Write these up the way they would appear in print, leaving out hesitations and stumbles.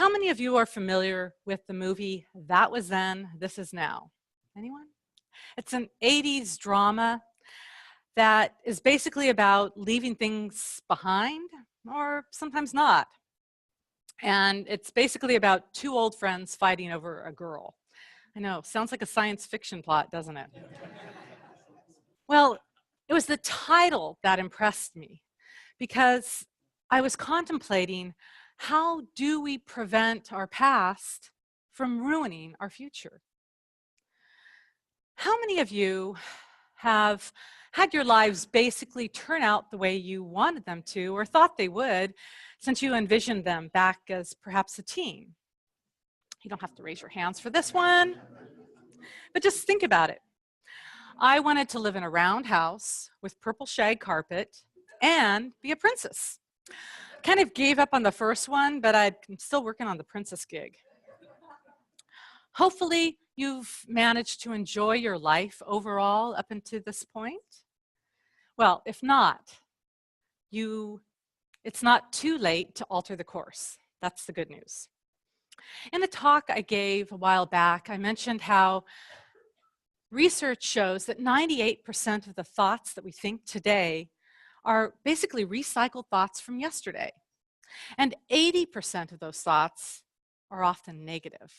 How many of you are familiar with the movie That Was Then, This Is Now? Anyone? It's an 80s drama that is basically about leaving things behind, or sometimes not. And it's basically about two old friends fighting over a girl. I know, sounds like a science fiction plot, doesn't it? Well, it was the title that impressed me because I was contemplating, how do we prevent our past from ruining our future? How many of you have had your lives basically turn out the way you wanted them to or thought they would since you envisioned them back as perhaps a teen? You don't have to raise your hands for this one, but just think about it. I wanted to live in a round house with purple shag carpet and be a princess. Kind of gave up on the first one, but I'm still working on the princess gig. Hopefully, you've managed to enjoy your life overall up until this point. Well, if not, it's not too late to alter the course. That's the good news. In a talk I gave a while back, I mentioned how research shows that 98% of the thoughts that we think today are basically recycled thoughts from yesterday. And 80% of those thoughts are often negative.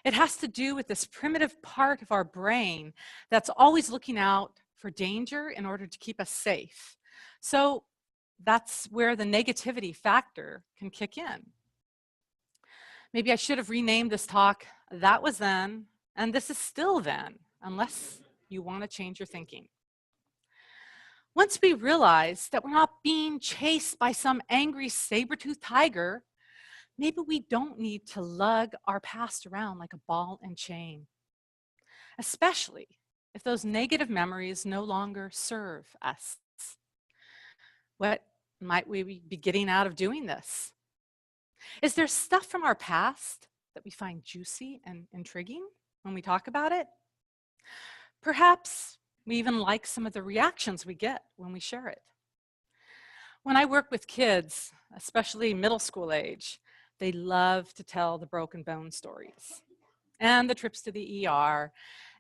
It has to do with this primitive part of our brain that's always looking out for danger in order to keep us safe. So that's where the negativity factor can kick in. Maybe I should have renamed this talk, That Was Then, and This Is Still Then, unless you want to change your thinking. Once we realize that we're not being chased by some angry saber-toothed tiger, maybe we don't need to lug our past around like a ball and chain, especially if those negative memories no longer serve us. What might we be getting out of doing this? Is there stuff from our past that we find juicy and intriguing when we talk about it? Perhaps we even like some of the reactions we get when we share it. When I work with kids, especially middle school age, they love to tell the broken bone stories and the trips to the ER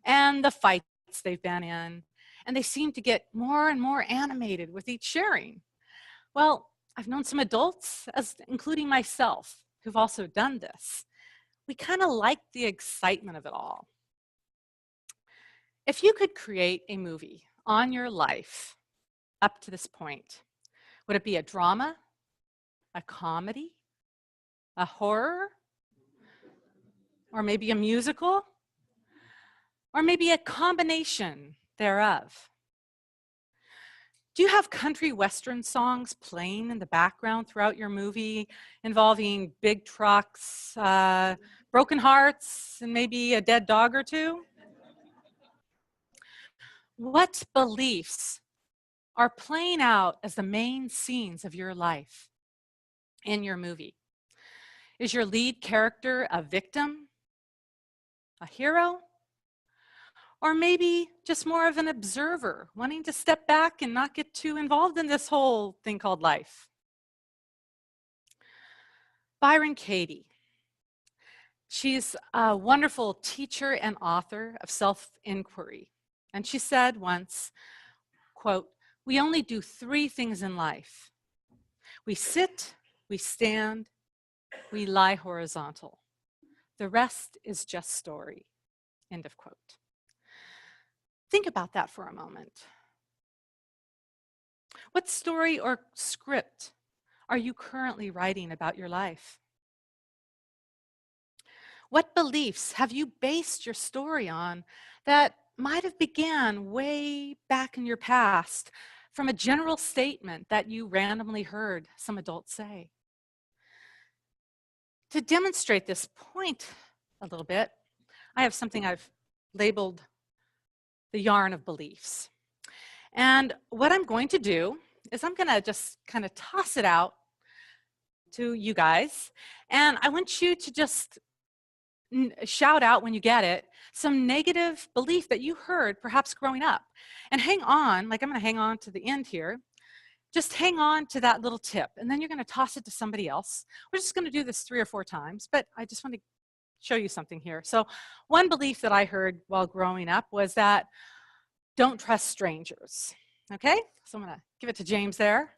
and the fights they've been in, and they seem to get more and more animated with each sharing. Well, I've known some adults, including myself, who've also done this. We kind of like the excitement of it all. If you could create a movie on your life up to this point, would it be a drama, a comedy, a horror, or maybe a musical, or maybe a combination thereof? Do you have country western songs playing in the background throughout your movie involving big trucks, broken hearts, and maybe a dead dog or two? What beliefs are playing out as the main scenes of your life in your movie? Is your lead character a victim, a hero, or maybe just more of an observer, wanting to step back and not get too involved in this whole thing called life? Byron Katie. She's a wonderful teacher and author of self-inquiry. And she said once, quote, "We only do 3 things in life. We sit, we stand, we lie horizontal. The rest is just story," end of quote. Think about that for a moment. What story or script are you currently writing about your life? What beliefs have you based your story on that might have began way back in your past from a general statement that you randomly heard some adult say? To demonstrate this point a little bit, I have something I've labeled the yarn of beliefs. And what I'm going to do is I'm going to just kind of toss it out to you guys. And I want you to just shout out when you get it some negative belief that you heard perhaps growing up. And hang on, like I'm going to hang on to the end here. just hang on to that little tip, and then you're going to toss it to somebody else. We're just going to do this 3 or 4 times, but I just want to show you something here. So one belief that I heard while growing up was that don't trust strangers. Okay, so I'm going to give it to James there.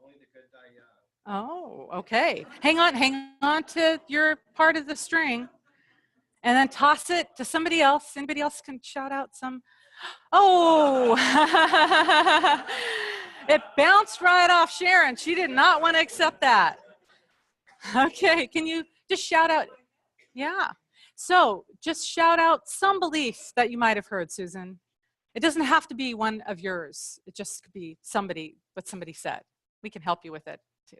Only the good die young. Oh, okay. Hang on to your part of the string, and then toss it to somebody else. Anybody else can shout out some. Oh, it bounced right off Sharon. She did not want to accept that. Okay, can you just shout out? Yeah. So just shout out some beliefs that you might have heard, Susan. It doesn't have to be one of yours. It just could be what somebody said. We can help you with it too.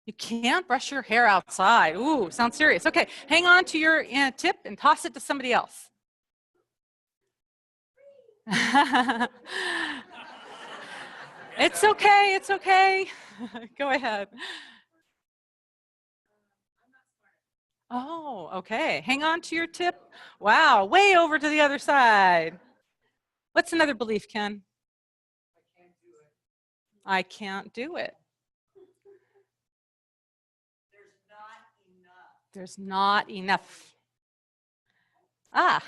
You can't brush your hair outside. Ooh, sounds serious. Okay, hang on to your tip and toss it to somebody else. It's okay, it's okay. Go ahead. Oh, okay. Hang on to your tip. Wow, way over to the other side. What's another belief, Ken? I can't do it. There's not enough. Ah.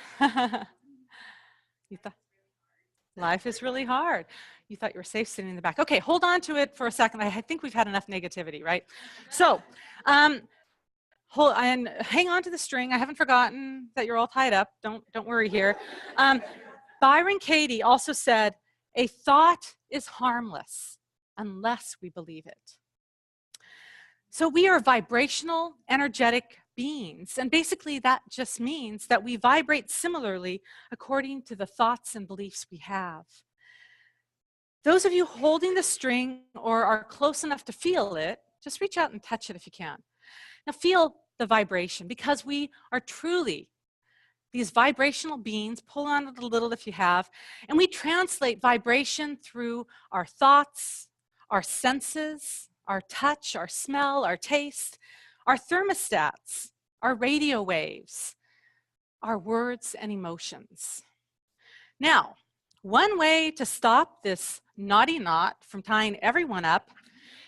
Life is really hard. You thought you were safe sitting in the back. Okay, hold on to it for a second. I think we've had enough negativity, right? So, and hang on to the string. I haven't forgotten that you're all tied up. Don't worry here. Byron Katie also said, a thought is harmless unless we believe it. So we are vibrational, energetic beings. And basically that just means that we vibrate similarly according to the thoughts and beliefs we have. Those of you holding the string or are close enough to feel it, just reach out and touch it if you can. Now feel the vibration, because we are truly these vibrational beings. Pull on it a little if you have, and we translate vibration through our thoughts, our senses, our touch, our smell, our taste, our thermostats, our radio waves, our words and emotions. Now, one way to stop this naughty knot from tying everyone up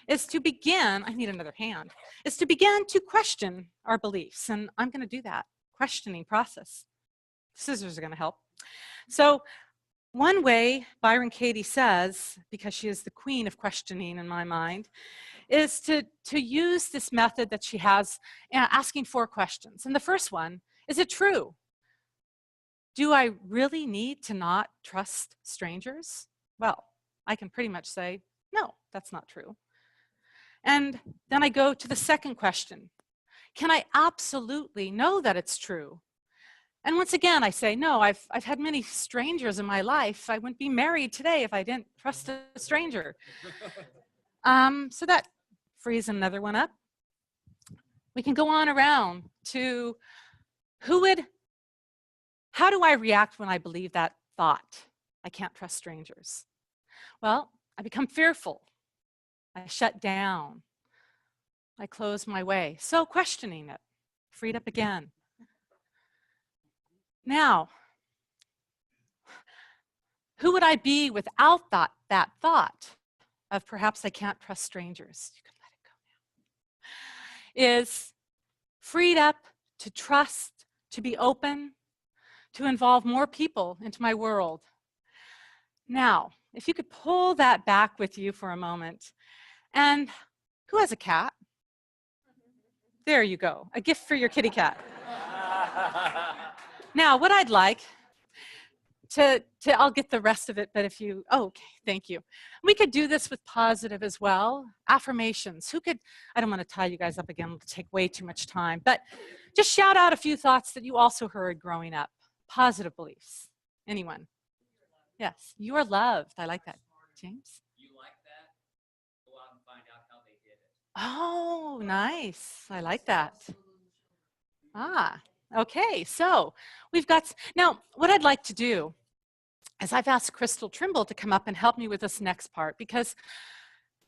is to begin, I need another hand, is to begin to question our beliefs. And I'm going to do that questioning process. Scissors are going to help. So one way, Byron Katie says, because she is the queen of questioning in my mind, is to use this method that she has, asking 4 questions. And the first one, is it true? Do I really need to not trust strangers? Well, I can pretty much say, no, that's not true. And then I go to the second question. Can I absolutely know that it's true? And once again, I say, no, I've had many strangers in my life. I wouldn't be married today if I didn't trust a stranger. So that frees another one up. We can go on around to how do I react when I believe that thought? I can't trust strangers. Well, I become fearful. I shut down. I close my way. So questioning it, freed up again. Now, who would I be without that thought of perhaps I can't trust strangers? You can let it go now. Is freed up to trust, to be open, to involve more people into my world. Now, if you could pull that back with you for a moment. And who has a cat? There you go, a gift for your kitty cat. Now, what I'd like I'll get the rest of it, but if you, okay, thank you. We could do this with positive as well. Affirmations. I don't want to tie you guys up again, it'll take way too much time, but just shout out a few thoughts that you also heard growing up. Positive beliefs. Anyone? Yes, you are loved. I like that. James? You like that? Go out and find out how they did it. Oh, nice. I like that. Ah, okay. So we've got, now what I'd like to do is I've asked Crystal Trimble to come up and help me with this next part, because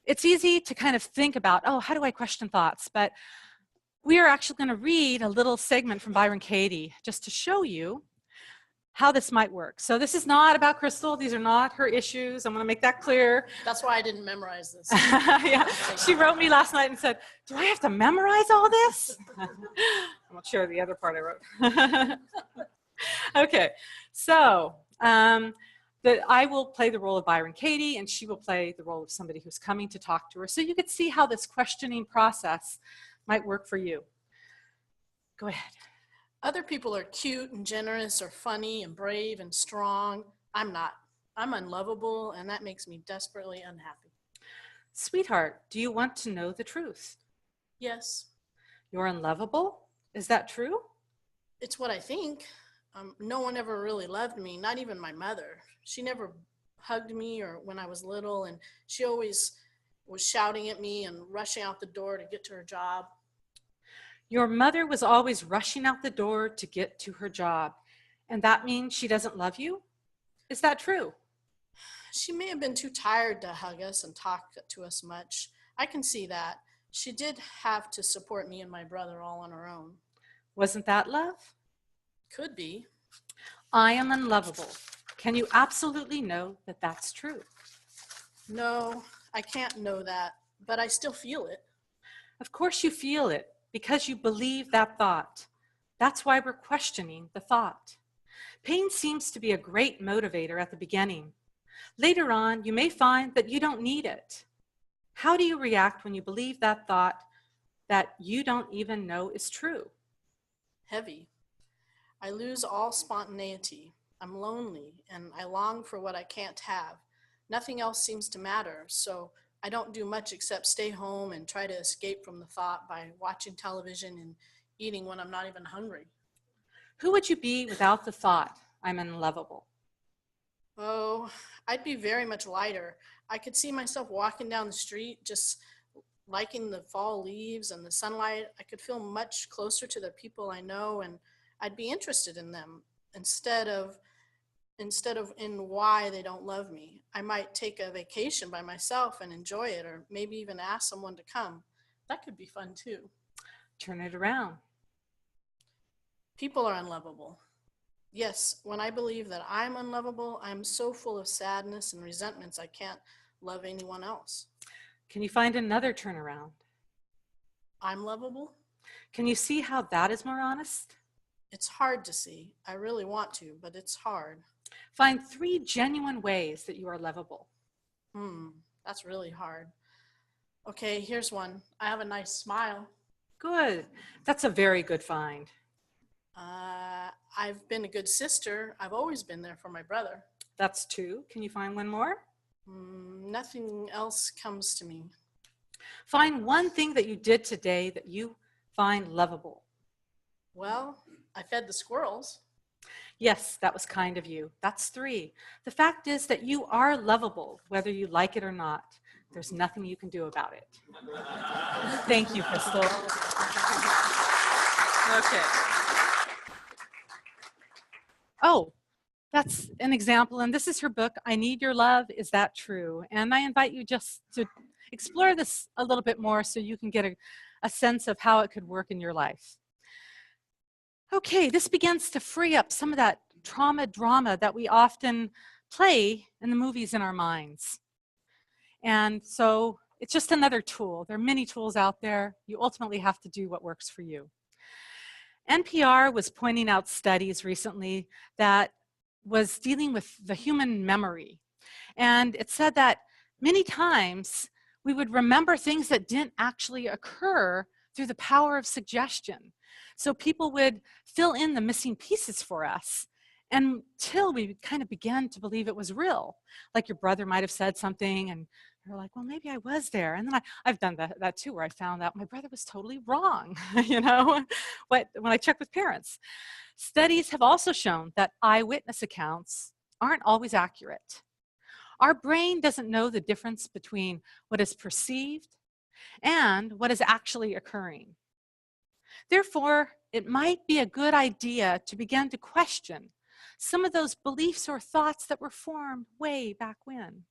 it's easy to kind of think about, oh, how do I question thoughts? But we are actually going to read a little segment from Byron Katie just to show you how this might work. So this is not about Crystal. These are not her issues. I want to make that clear. That's why I didn't memorize this. Yeah, she wrote me last night and said, do I have to memorize all this? I won't share the other part I wrote. Okay, so I will play the role of Byron Katie, and she will play the role of somebody who's coming to talk to her. So you could see how this questioning process might work for you. Go ahead. Other people are cute and generous or funny and brave and strong. I'm not. I'm unlovable, and that makes me desperately unhappy. Sweetheart, do you want to know the truth? Yes, You're unlovable? Is that true? it's what I think. No one ever really loved me, not even my mother. She never hugged me or when I was little, and she always was shouting at me and rushing out the door to get to her job. Your mother was always rushing out the door to get to her job, and that means she doesn't love you? Is that true? She may have been too tired to hug us and talk to us much. I can see that. She did have to support me and my brother all on her own. Wasn't that love? Could be. I am unlovable. Can you absolutely know that that's true? No, I can't know that, but I still feel it. Of course you feel it because you believe that thought. That's why we're questioning the thought. Pain seems to be a great motivator at the beginning. Later on, you may find that you don't need it. How do you react when you believe that thought that you don't even know is true? Heavy. I lose all spontaneity. I'm lonely and I long for what I can't have. Nothing else seems to matter, so I don't do much except stay home and try to escape from the thought by watching television and eating when I'm not even hungry. Who would you be without the thought, I'm unlovable? Oh, I'd be very much lighter. I could see myself walking down the street, just liking the fall leaves and the sunlight. I could feel much closer to the people I know, and I'd be interested in them instead of in why they don't love me. I might take a vacation by myself and enjoy it, or maybe even ask someone to come. That could be fun too. Turn it around. People are unlovable. Yes, when I believe that I'm unlovable, I'm so full of sadness and resentments I can't love anyone else. Can you find another turnaround? I'm lovable? Can you see how that is more honest? It's hard to see. I really want to, but it's hard. Find 3 genuine ways that you are lovable. That's really hard. Okay, here's one. I have a nice smile. Good. That's a very good find. I've been a good sister. I've always been there for my brother. That's 2. Can you find one more? Nothing else comes to me. Find one thing that you did today that you find lovable. Well, I fed the squirrels. Yes, that was kind of you. That's 3. The fact is that you are lovable, whether you like it or not. There's nothing you can do about it. Thank you, Crystal. Okay. Oh, that's an example, and this is her book, I Need Your Love, Is That True? And I invite you just to explore this a little bit more so you can get a sense of how it could work in your life. Okay, this begins to free up some of that trauma drama that we often play in the movies in our minds. And so it's just another tool. There are many tools out there. You ultimately have to do what works for you. NPR was pointing out studies recently that was dealing with the human memory. And it said that many times we would remember things that didn't actually occur through the power of suggestion. So people would fill in the missing pieces for us until we kind of began to believe it was real. Like your brother might have said something and you're like, well, maybe I was there. And then I've done that too, where I found out my brother was totally wrong, you know, when I checked with parents. Studies have also shown that eyewitness accounts aren't always accurate. Our brain doesn't know the difference between what is perceived and what is actually occurring. Therefore, it might be a good idea to begin to question some of those beliefs or thoughts that were formed way back when.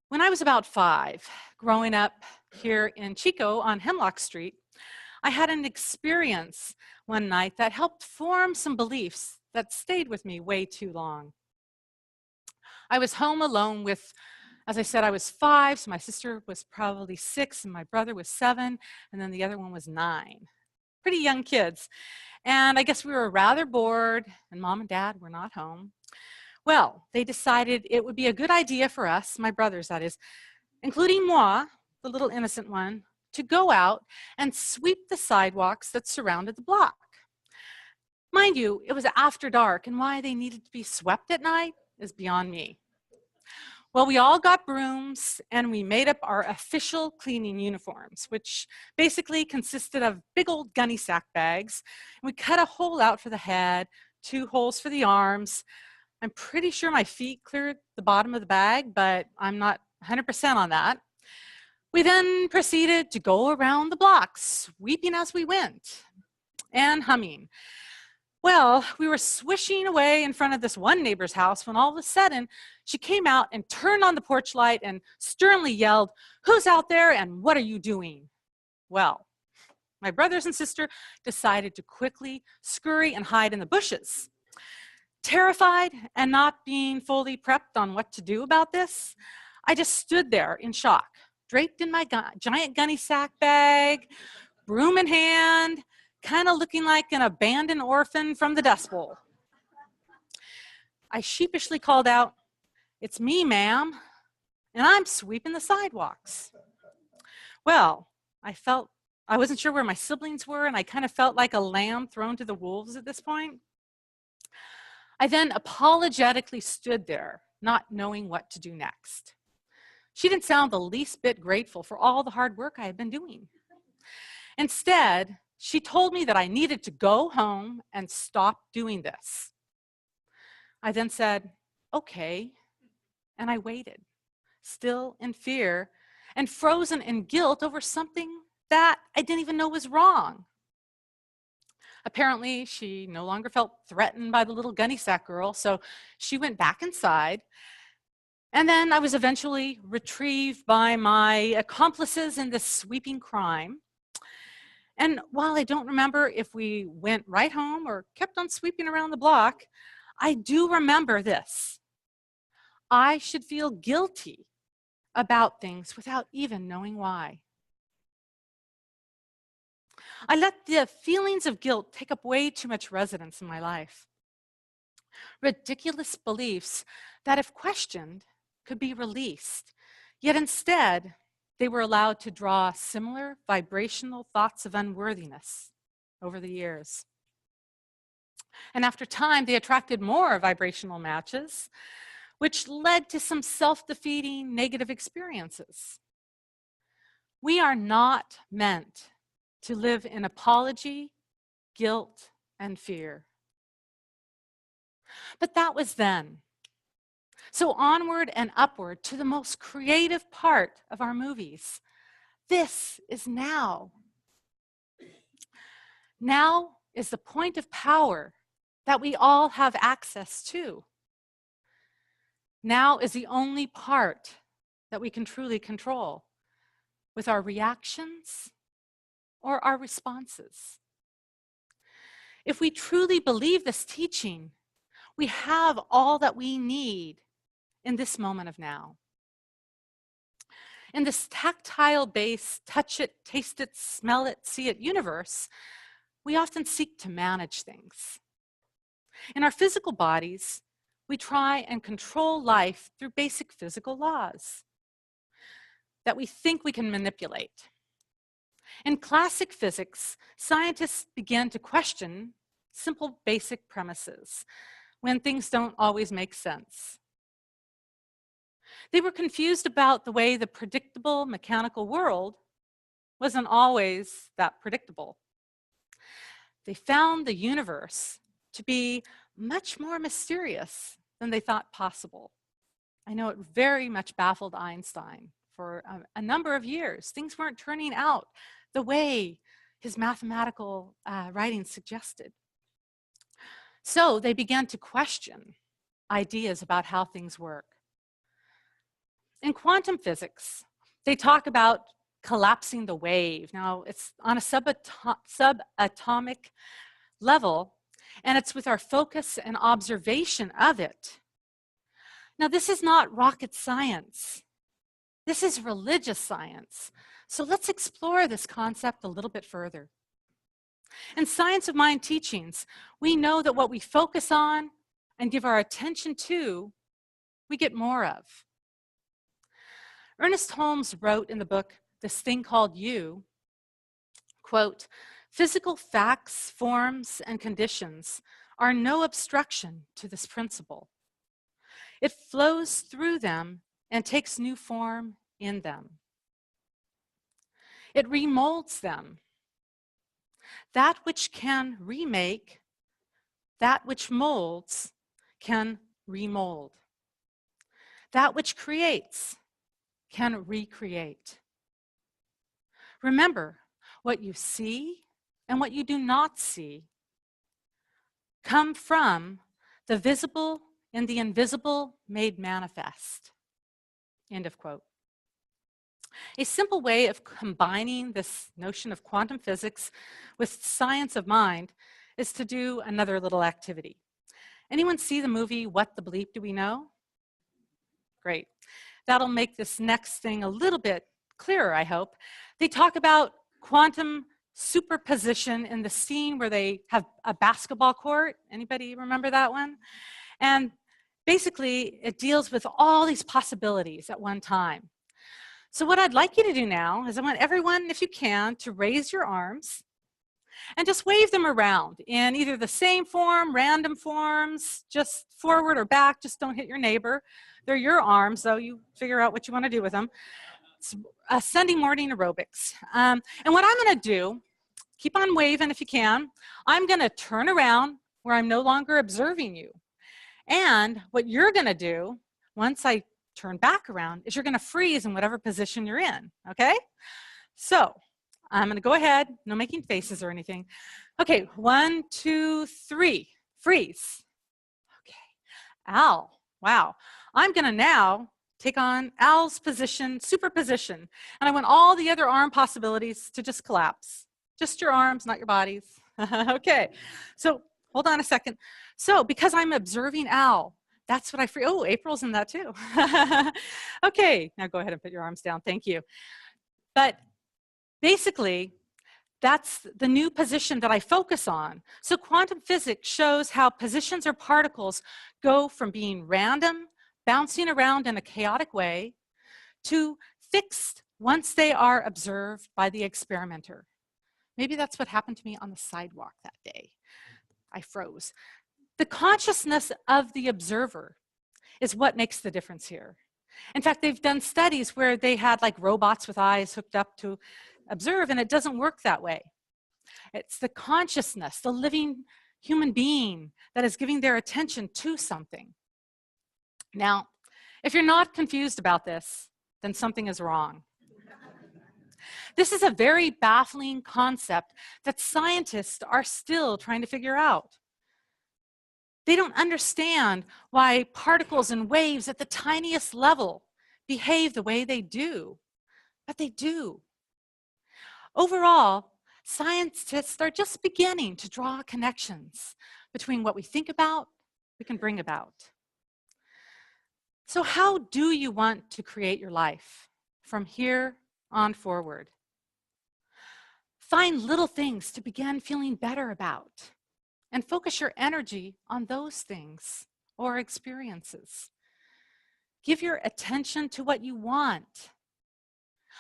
When I was about 5, growing up here in Chico on Hemlock Street, I had an experience one night that helped form some beliefs that stayed with me way too long. I was home alone with, as I said, I was 5, so my sister was probably 6, and my brother was 7, and then the other one was 9. Pretty young kids. And I guess we were rather bored, and Mom and Dad were not home. Well, they decided it would be a good idea for us, my brothers that is, including moi, the little innocent one, to go out and sweep the sidewalks that surrounded the block. Mind you, it was after dark, and why they needed to be swept at night is beyond me. Well, we all got brooms, and we made up our official cleaning uniforms, which basically consisted of big old gunny sack bags. We cut a hole out for the head, 2 holes for the arms. I'm pretty sure my feet cleared the bottom of the bag, but I'm not 100% on that. We then proceeded to go around the block, sweeping as we went and humming. Well, we were swishing away in front of this one neighbor's house when all of a sudden she came out and turned on the porch light and sternly yelled, "Who's out there and what are you doing?" Well, my brothers and sister decided to quickly scurry and hide in the bushes. Terrified and not being fully prepped on what to do about this, I just stood there in shock, draped in my giant gunny sack bag, broom in hand, kind of looking like an abandoned orphan from the Dust Bowl. I sheepishly called out, "It's me, ma'am, and I'm sweeping the sidewalks." Well, I wasn't sure where my siblings were, and I kind of felt like a lamb thrown to the wolves at this point. I then apologetically stood there, not knowing what to do next. She didn't sound the least bit grateful for all the hard work I had been doing. Instead, she told me that I needed to go home and stop doing this. I then said, "Okay," and I waited, still in fear and frozen in guilt over something that I didn't even know was wrong. Apparently, she no longer felt threatened by the little gunny sack girl, so she went back inside. And then I was eventually retrieved by my accomplices in this sweeping crime. And while I don't remember if we went right home or kept on sweeping around the block, I do remember this. I should feel guilty about things without even knowing why. I let the feelings of guilt take up way too much residence in my life. Ridiculous beliefs that, if questioned, could be released, yet instead, they were allowed to draw similar vibrational thoughts of unworthiness over the years. And after time, they attracted more vibrational matches, which led to some self-defeating negative experiences. We are not meant to live in apology, guilt, and fear. But that was then. So onward and upward to the most creative part of our movies. This is now. Now is the point of power that we all have access to. Now is the only part that we can truly control with our reactions or our responses. If we truly believe this teaching, we have all that we need in this moment of now. In this tactile-based, touch it, taste it, smell it, see it universe, we often seek to manage things. In our physical bodies, we try and control life through basic physical laws that we think we can manipulate. In classic physics, scientists began to question simple basic premises when things don't always make sense. They were confused about the way the predictable mechanical world wasn't always that predictable. They found the universe to be much more mysterious than they thought possible. I know it very much baffled Einstein for a number of years. Things weren't turning out the way his mathematical writings suggested. So they began to question ideas about how things work. In quantum physics, they talk about collapsing the wave. Now, it's on a subatomic level, and it's with our focus and observation of it. Now, this is not rocket science. This is religious science. So let's explore this concept a little bit further. In Science of Mind teachings, we know that what we focus on and give our attention to, we get more of. Ernest Holmes wrote in the book, This Thing Called You, quote, "Physical facts, forms, and conditions are no obstruction to this principle. It flows through them and takes new form in them. It remolds them. That which can remake, that which molds, can remold. That which creates can recreate. Remember, what you see and what you do not see come from the visible and the invisible made manifest." End of quote. A simple way of combining this notion of quantum physics with science of mind is to do another little activity. Anyone see the movie What the Bleep Do We Know? Great. That'll make this next thing a little bit clearer, I hope. They talk about quantum superposition in the scene where they have a basketball court. Anybody remember that one? And basically, it deals with all these possibilities at one time. So what I'd like you to do now is I want everyone, if you can, to raise your arms and just wave them around in either the same form, random forms, just forward or back, just don't hit your neighbor. They're your arms, so you figure out what you want to do with them. It's a Sunday morning aerobics. And what I'm going to do, keep on waving if you can, I'm going to turn around where I'm no longer observing you. And what you're going to do, once I turn back around, is you're going to freeze in whatever position you're in, okay? So I'm going to go ahead, no making faces or anything. Okay, 1, 2, 3, freeze. Okay, Al, wow. I'm going to now take on Al's position, superposition, and I want all the other arm possibilities to just collapse. Just your arms, not your bodies. Okay, so hold on a second. So because I'm observing Al, that's what I free. Oh, April's in that too. Okay, now go ahead and put your arms down. Thank you. But basically, that's the new position that I focus on. So quantum physics shows how positions or particles go from being random, bouncing around in a chaotic way, to fixed once they are observed by the experimenter. Maybe that's what happened to me on the sidewalk that day. I froze. The consciousness of the observer is what makes the difference here. In fact, they've done studies where they had like robots with eyes hooked up to observe, and it doesn't work that way. It's the consciousness, the living human being that is giving their attention to something. Now, if you're not confused about this, then something is wrong. This is a very baffling concept that scientists are still trying to figure out. They don't understand why particles and waves at the tiniest level behave the way they do, but they do. Overall, scientists are just beginning to draw connections between what we think about, we can bring about. So how do you want to create your life from here on forward? Find little things to begin feeling better about and focus your energy on those things or experiences. Give your attention to what you want.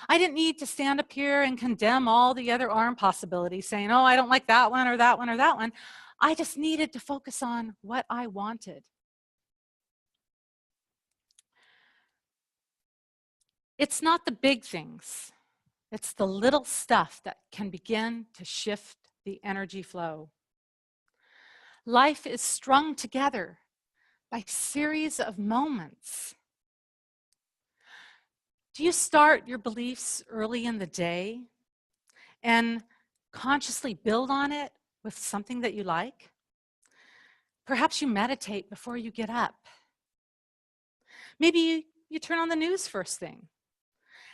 I didn't need to stand up here and condemn all the other arm possibilities, saying, oh, I don't like that one or that one or that one. I just needed to focus on what I wanted. It's not the big things. It's the little stuff that can begin to shift the energy flow. Life is strung together by series of moments. Do you start your beliefs early in the day and consciously build on it with something that you like? Perhaps you meditate before you get up. Maybe you turn on the news first thing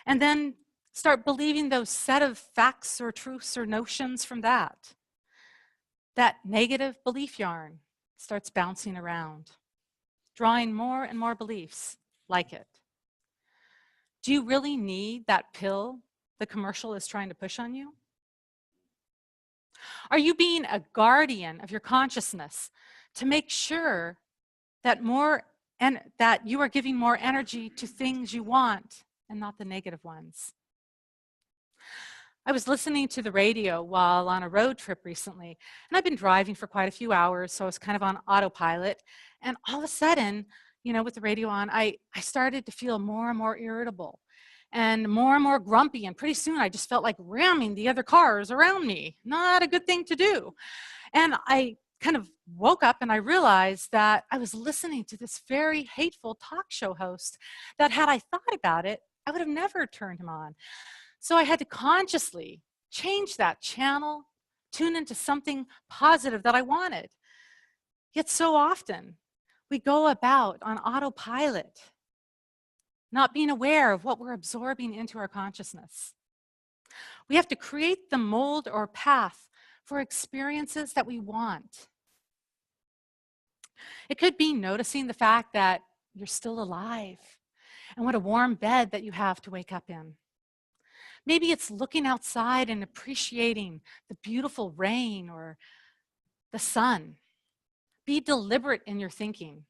and then start believing those set of facts or truths or notions from that. that negative belief yarn starts bouncing around, drawing more and more beliefs like it. Do you really need that pill the commercial is trying to push on you? Are you being a guardian of your consciousness to make sure that that you are giving more energy to things you want and not the negative ones? I was listening to the radio while on a road trip recently, and I've been driving for quite a few hours, so I was kind of on autopilot. And all of a sudden, with the radio on, I started to feel more and more irritable and more grumpy. And pretty soon I just felt like ramming the other cars around me. Not a good thing to do. And I kind of woke up and I realized that I was listening to this very hateful talk show host that, had I thought about it, I would have never turned him on. So I had to consciously change that channel, tune into something positive that I wanted. Yet so often, we go about on autopilot, not being aware of what we're absorbing into our consciousness. We have to create the mold or path for experiences that we want. It could be noticing the fact that you're still alive and what a warm bed that you have to wake up in. Maybe it's looking outside and appreciating the beautiful rain or the sun. Be deliberate in your thinking.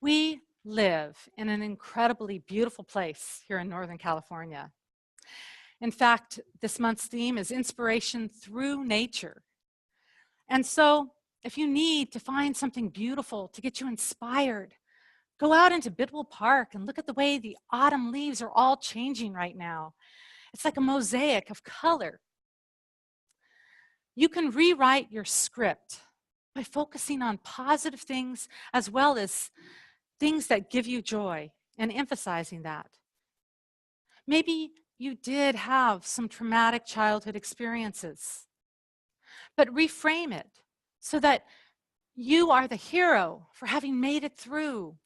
We live in an incredibly beautiful place here in Northern California. In fact, this month's theme is inspiration through nature. And so, if you need to find something beautiful to get you inspired, go out into Bidwell Park and look at the way the autumn leaves are all changing right now. It's like a mosaic of color. You can rewrite your script by focusing on positive things as well as things that give you joy and emphasizing that. Maybe you did have some traumatic childhood experiences, but reframe it so that you are the hero for having made it through.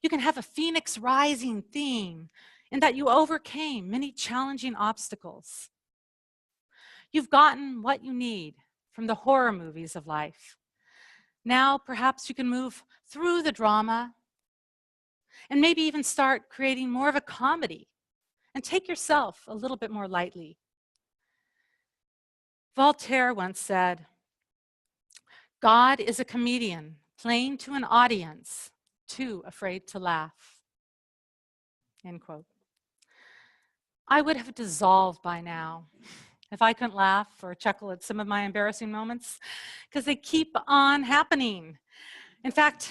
You can have a phoenix rising theme in that you overcame many challenging obstacles. You've gotten what you need from the horror movies of life. Now, perhaps you can move through the drama and maybe even start creating more of a comedy and take yourself a little bit more lightly. Voltaire once said, "God is a comedian playing to an audience too afraid to laugh." End quote. I would have dissolved by now if I couldn't laugh or chuckle at some of my embarrassing moments, because they keep on happening. In fact,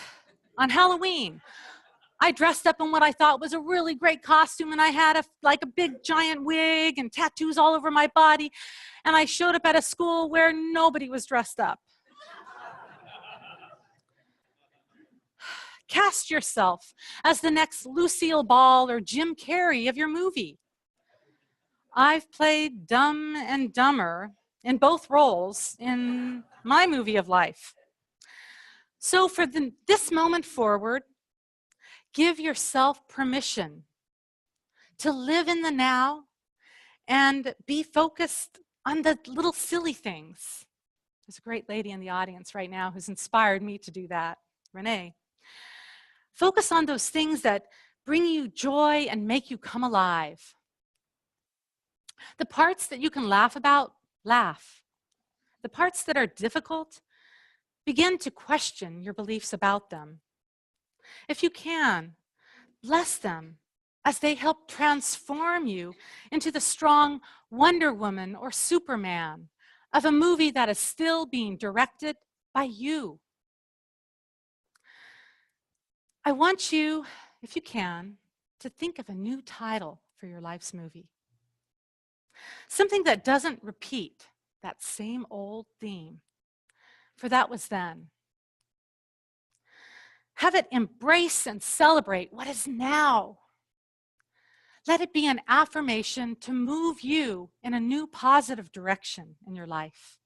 on Halloween, I dressed up in what I thought was a really great costume, and I had a big giant wig and tattoos all over my body, and I showed up at a school where nobody was dressed up. Cast yourself as the next Lucille Ball or Jim Carrey of your movie. I've played Dumb and Dumber in both roles in my movie of life. So for this moment forward, give yourself permission to live in the now and be focused on the little silly things. There's a great lady in the audience right now who's inspired me to do that, Renee. Focus on those things that bring you joy and make you come alive. The parts that you can laugh about, laugh. The parts that are difficult, begin to question your beliefs about them. If you can, bless them as they help transform you into the strong Wonder Woman or Superman of a movie that is still being directed by you. I want you, if you can, to think of a new title for your life's movie. Something that doesn't repeat that same old theme, for that was then. Have it embrace and celebrate what is now. Let it be an affirmation to move you in a new positive direction in your life.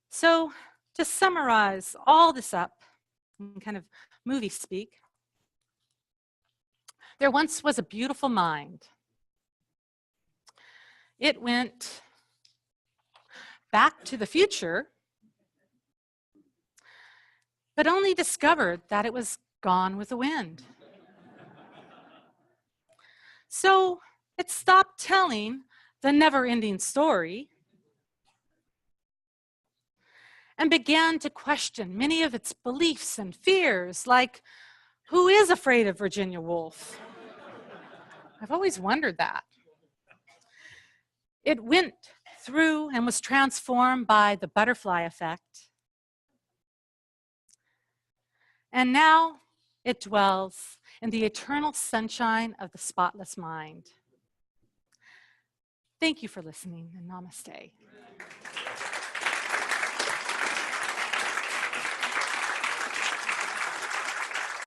So, to summarize all this up in kind of movie speak, there once was a beautiful mind. It went Back to the Future, but only discovered that it was gone with the wind. So it stopped telling the never-ending story and began to question many of its beliefs and fears, like, who is afraid of Virginia Woolf? I've always wondered that. It went through and was transformed by the butterfly effect. And now it dwells in the eternal sunshine of the spotless mind. Thank you for listening, and namaste.